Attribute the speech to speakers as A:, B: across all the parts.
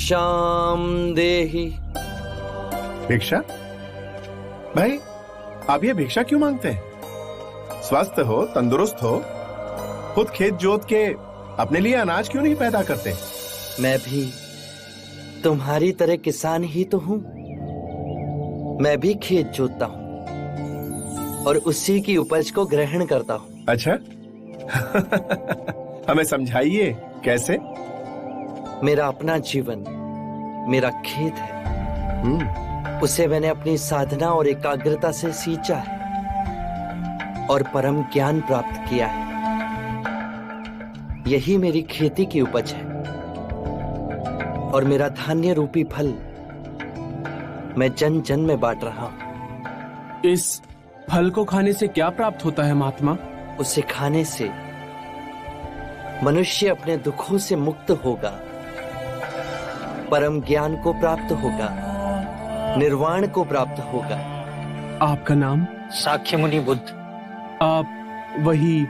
A: भिक्षाम देहि।
B: भिक्षा? भाई आप ये भिक्षा क्यों मांगते हैं? स्वस्थ हो, तंदुरुस्त हो, खुद खेत जोत के अपने लिए अनाज क्यों नहीं पैदा करते?
A: मैं भी तुम्हारी तरह किसान ही तो हूं। मैं भी खेत जोतता हूं और उसी की उपज को ग्रहण करता हूं।
B: अच्छा हमें समझाइए कैसे?
A: मेरा अपना जीवन मेरा खेत है। उसे मैंने अपनी साधना और एकाग्रता से सींचा है और परम ज्ञान प्राप्त किया है। यही मेरी खेती की उपज है और मेरा धान्य रूपी फल मैं जन जन में बांट रहा हूं।
C: इस फल को खाने से क्या प्राप्त होता है महात्मा?
A: उसे खाने से मनुष्य अपने दुखों से मुक्त होगा, परम ज्ञान को प्राप्त होगा, निर्वाण को प्राप्त होगा।
C: आपका नाम?
A: साक्य मुनि बुद्ध।
C: आप वही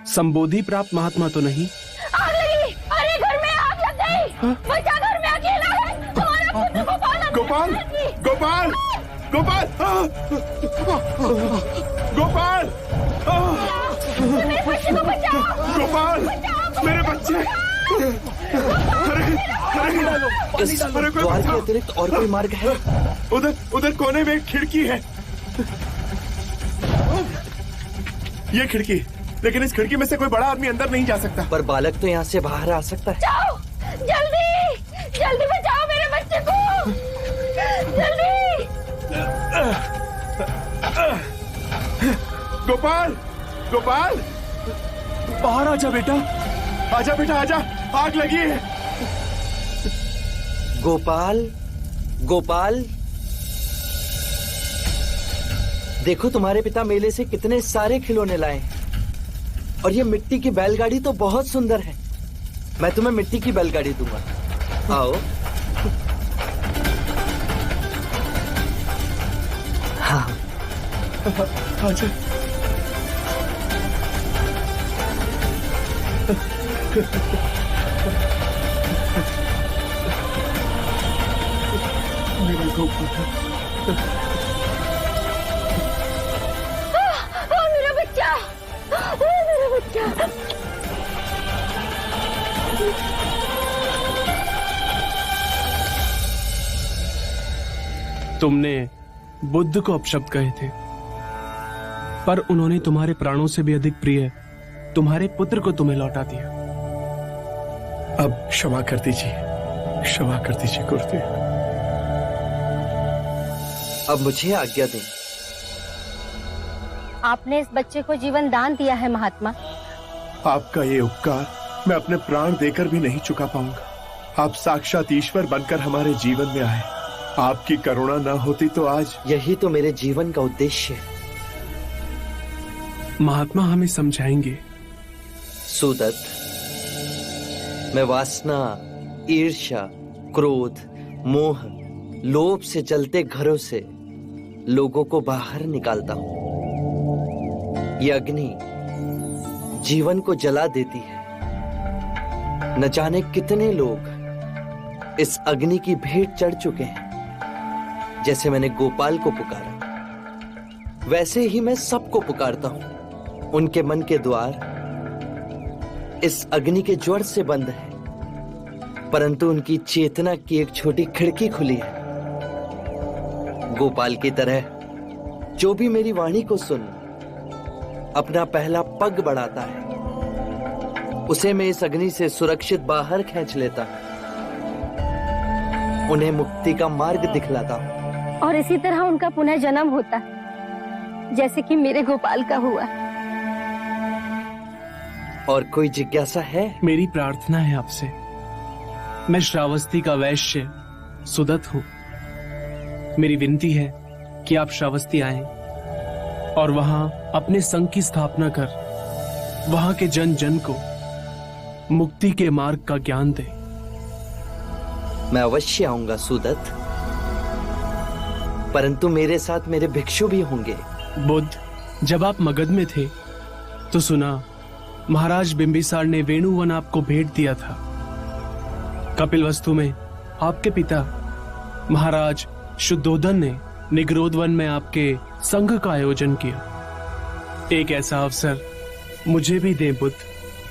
C: संबोधि प्राप्त महात्मा तो नहीं?
D: आग लगी! अरे घर में आग लग गई! बच्चा घर में अकेला है। हमारा पुत्र गोपाल!
B: गोपाल! गोपाल! गोपाल!
D: मेरे बच्चे को बचाओ!
B: गोपाल! मेरे बच्चे!
A: इस द्वार के अतिरिक्त और कोई मार्ग है?
B: उधर कोने में एक खिड़की है। ये खिड़की, लेकिन इस खिड़की में से कोई बड़ा आदमी अंदर नहीं जा सकता।
A: पर बालक तो यहाँ से बाहर आ सकता है।
D: जाओ! जल्दी! जल्दी बचाओ मेरे बच्चे को! जल्दी!
B: गोपाल! गोपाल!
C: बाहर आजा बेटा।
B: आजा बेटा, आजा, आग लगी है।
A: गोपाल, गोपाल, देखो तुम्हारे पिता मेले से कितने सारे खिलौने लाए और ये मिट्टी की बैलगाड़ी तो बहुत सुंदर है। मैं तुम्हें मिट्टी की बैलगाड़ी दूंगा। आओ। हाँ,
B: आजा। मेरा गोपाल।
D: मेरा बच्चा! मेरा बच्चा!
C: तुमने बुद्ध को अपशब्द कहे थे, पर उन्होंने तुम्हारे प्राणों से भी अधिक प्रिय तुम्हारे पुत्र को तुम्हें लौटा दिया।
B: अब क्षमा कर दीजिए, क्षमा कर दीजिए गुरुदेव।
A: अब मुझे आज्ञा दें।
D: आपने इस बच्चे को जीवन दान दिया है महात्मा।
B: आपका ये उपकार मैं अपने प्राण देकर भी नहीं चुका पाऊंगा। आप साक्षात ईश्वर बनकर हमारे जीवन में आए। आपकी करुणा न होती तो आज।
A: यही तो मेरे जीवन का उद्देश्य है।
C: महात्मा हमें समझाएंगे।
A: सुदत्त, मैं वासना, ईर्ष्या, क्रोध, मोह, लोभ से जलते घरों से लोगों को बाहर निकालता हूं। ये अग्नि जीवन को जला देती है। न जाने कितने लोग इस अग्नि की भेंट चढ़ चुके हैं। जैसे मैंने गोपाल को पुकारा, वैसे ही मैं सबको पुकारता हूं। उनके मन के द्वार इस अग्नि के ज्वर से बंद है, परंतु उनकी चेतना की एक छोटी खिड़की खुली है। गोपाल की तरह जो भी मेरी वाणी को सुन अपना पहला पग बढ़ाता है, उसे मैं इस अग्नि से सुरक्षित बाहर खींच लेता हूं। उन्हें मुक्ति का मार्ग दिखलाता हूं।
D: और इसी तरह उनका पुनः जन्म होता है, जैसे कि मेरे गोपाल का हुआ।
A: और कोई जिज्ञासा है?
C: मेरी प्रार्थना है आपसे। मैं श्रावस्ती का वैश्य सुदत्त हूं। मेरी विनती है कि आप श्रावस्ती आएं और वहां अपने संघ की स्थापना कर वहां के जन जन को मुक्ति के मार्ग का ज्ञान दें।
A: मैं अवश्य आऊंगा सुदत्त, परंतु मेरे साथ मेरे भिक्षु भी होंगे।
C: बुद्ध, जब आप मगध में थे तो सुना महाराज बिंबिसार ने वेणुवन आपको भेंट दिया था। कपिलवस्तु में आपके पिता महाराज शुद्धोधन ने निग्रोधवन में आपके संघ का आयोजन किया। एक ऐसा अवसर मुझे भी दें बुद्ध।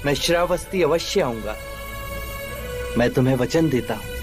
A: मैं श्रावस्ती अवश्य आऊंगा। मैं तुम्हें वचन देता हूं।